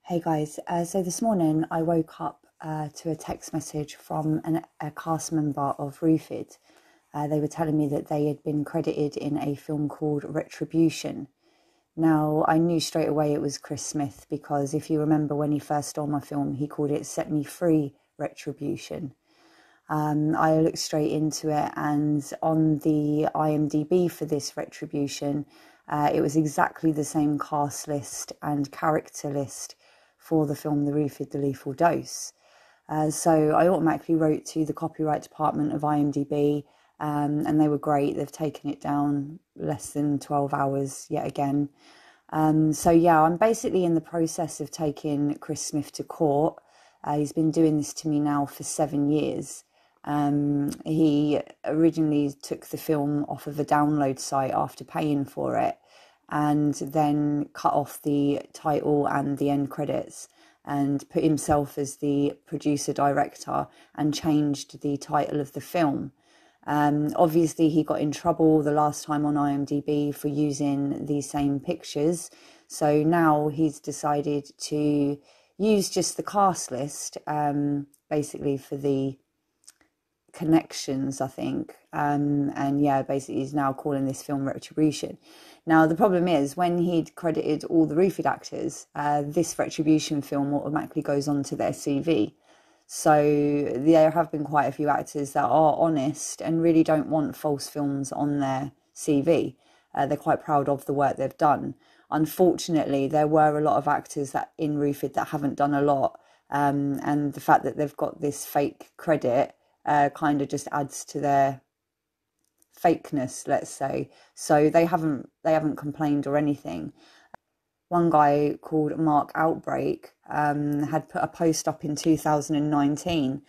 Hey guys, so this morning I woke up to a text message from a cast member of Roofed. They were telling me that they had been credited in a film called Retribution. Now, I knew straight away it was Chris Smith because if you remember when he first stole my film, he called it Set Me Free Retribution. I looked straight into it, and on the IMDb for this Retribution, it was exactly the same cast list and character list for the film The Roofed, The Lethal Dose. So I automatically wrote to the copyright department of IMDb, and they were great. They've taken it down less than 12 hours yet again. So yeah, I'm basically in the process of taking Chris Smith to court. He's been doing this to me now for 7 years. He originally took the film off of a download site after paying for it, and then cut off the title and the end credits and put himself as the producer director and changed the title of the film. Obviously he got in trouble the last time on IMDb for using the same pictures, so now he's decided to use just the cast list, basically for the connections, I think. And yeah, basically he's now calling this film Retribution. Now the problem is, when he'd credited all the Roofed actors, this Retribution film automatically goes onto their CV. So there have been quite a few actors that are honest and really don't want false films on their CV. They're quite proud of the work they've done. Unfortunately, there were a lot of actors that in Roofed that haven't done a lot, and the fact that they've got this fake credit kind of just adds to their fakeness, let's say. So they haven't complained or anything. One guy called Mark Outbreak had put a post up in 2019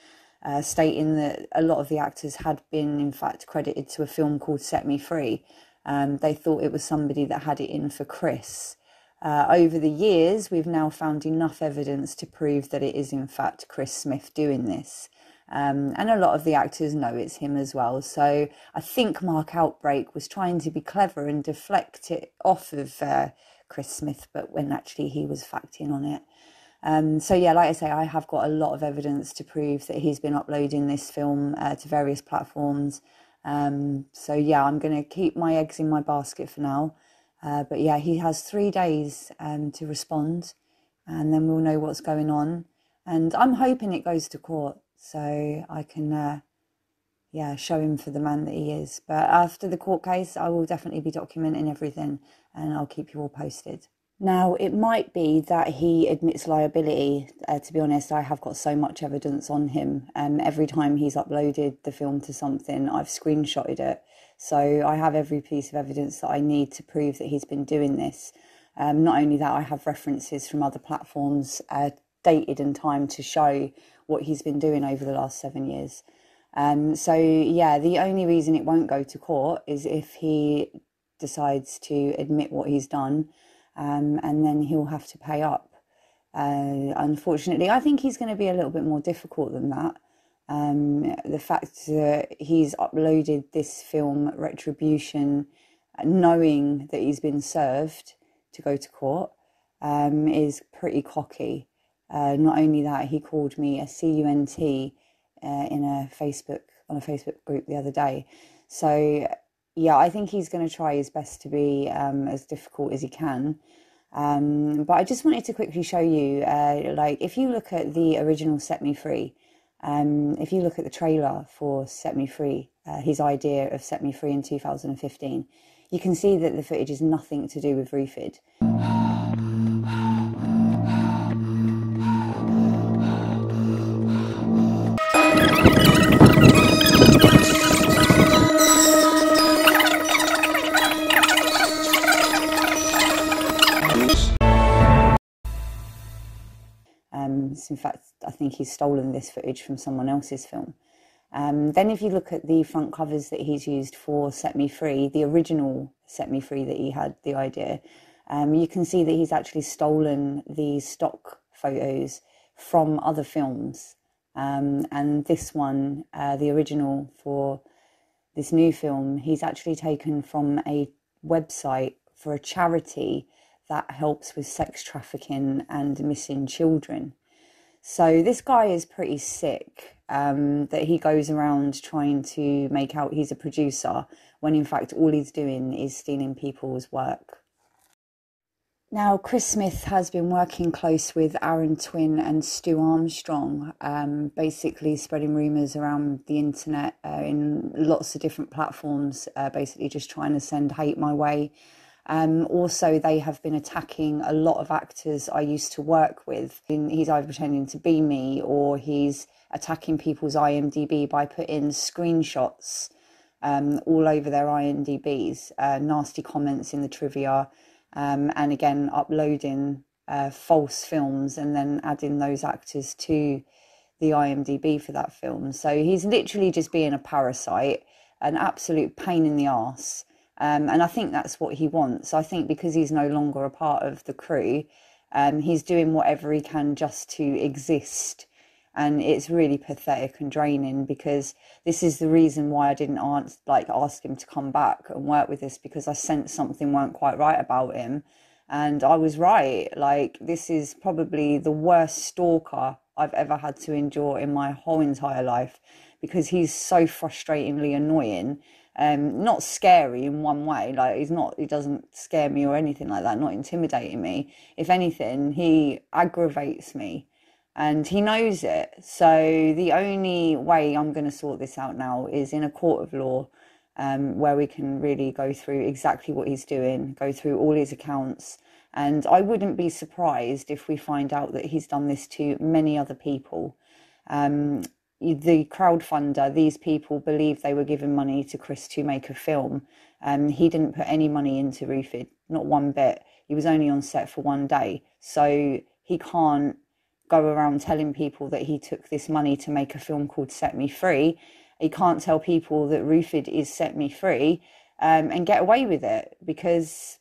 stating that a lot of the actors had been in fact credited to a film called Set Me Free. They thought it was somebody that had it in for Kris. Over the years, we've now found enough evidence to prove that it is in fact Chris Smith doing this. And a lot of the actors know it's him as well. So I think Mark Outbreak was trying to be clever and deflect it off of Chris Smith, but when actually he was facting on it. So yeah, like I say, I have got a lot of evidence to prove that he's been uploading this film to various platforms. So yeah, I'm going to keep my eggs in my basket for now. But yeah, he has 3 days to respond, and then we'll know what's going on. And I'm hoping it goes to court so I can, yeah, show him for the man that he is. But after the court case, I will definitely be documenting everything, and I'll keep you all posted. Now, it might be that he admits liability. To be honest, I have got so much evidence on him. Every time he's uploaded the film to something, I've screenshotted it. So I have every piece of evidence that I need to prove that he's been doing this. Not only that, I have references from other platforms dated in time to show what he's been doing over the last 7 years. So yeah, the only reason it won't go to court is if he decides to admit what he's done, and then he'll have to pay up. Unfortunately, I think he's going to be a little bit more difficult than that. The fact that he's uploaded this film Retribution knowing that he's been served to go to court is pretty cocky. Not only that, he called me a CUNT on a Facebook group the other day. So yeah, I think he's going to try his best to be as difficult as he can. But I just wanted to quickly show you, like, if you look at the original Set Me Free, if you look at the trailer for Set Me Free, his idea of Set Me Free in 2015, you can see that the footage is nothing to do with Roofed. In fact, I think he's stolen this footage from someone else's film. Then if you look at the front covers that he's used for Set Me Free, the original Set Me Free that he had the idea, you can see that he's actually stolen the stock photos from other films. And this one, the original for this new film, he's actually taken from a website for a charity that helps with sex trafficking and missing children. So this guy is pretty sick, that he goes around trying to make out he's a producer when in fact all he's doing is stealing people's work. Now, Chris Smith has been working close with Aaron Twin and Stu Armstrong, basically spreading rumours around the internet in lots of different platforms, basically just trying to send hate my way. Also, they have been attacking a lot of actors I used to work with. He's either pretending to be me, or he's attacking people's IMDb by putting screenshots all over their IMDbs, nasty comments in the trivia, and again uploading false films and then adding those actors to the IMDb for that film. So he's literally just being a parasite, an absolute pain in the arse. And I think that's what he wants. I think because he's no longer a part of the crew, he's doing whatever he can just to exist. And it's really pathetic and draining, because this is the reason why I didn't ask him to come back and work with us, because I sensed something weren't quite right about him. And I was right. Like, this is probably the worst stalker I've ever had to endure in my whole entire life, because he's so frustratingly annoying. Not scary in one way, like he doesn't scare me or anything like that, not intimidating me. If anything, he aggravates me, and he knows it. So the only way I'm going to sort this out now is in a court of law, where we can really go through exactly what he's doing, go through all his accounts. And I wouldn't be surprised if we find out that he's done this to many other people. The crowdfunder, these people believed they were giving money to Kris to make a film. He didn't put any money into Rufid, not one bit. He was only on set for one day. So he can't go around telling people that he took this money to make a film called Set Me Free. He can't tell people that Rufid is Set Me Free, and get away with it, because,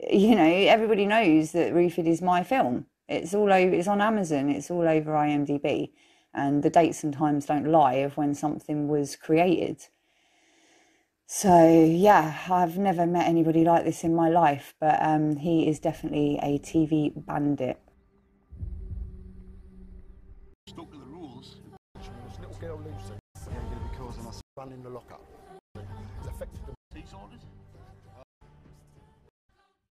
you know, everybody knows that Rufid is my film. It's all over, it's on Amazon, it's all over IMDb. And the dates and times don't lie of when something was created. So, yeah, I've never met anybody like this in my life, but he is definitely a TV bandit. Stuck to the rules. This little girl Lucy, because of us running the lockup. It's affected the... He's ordered.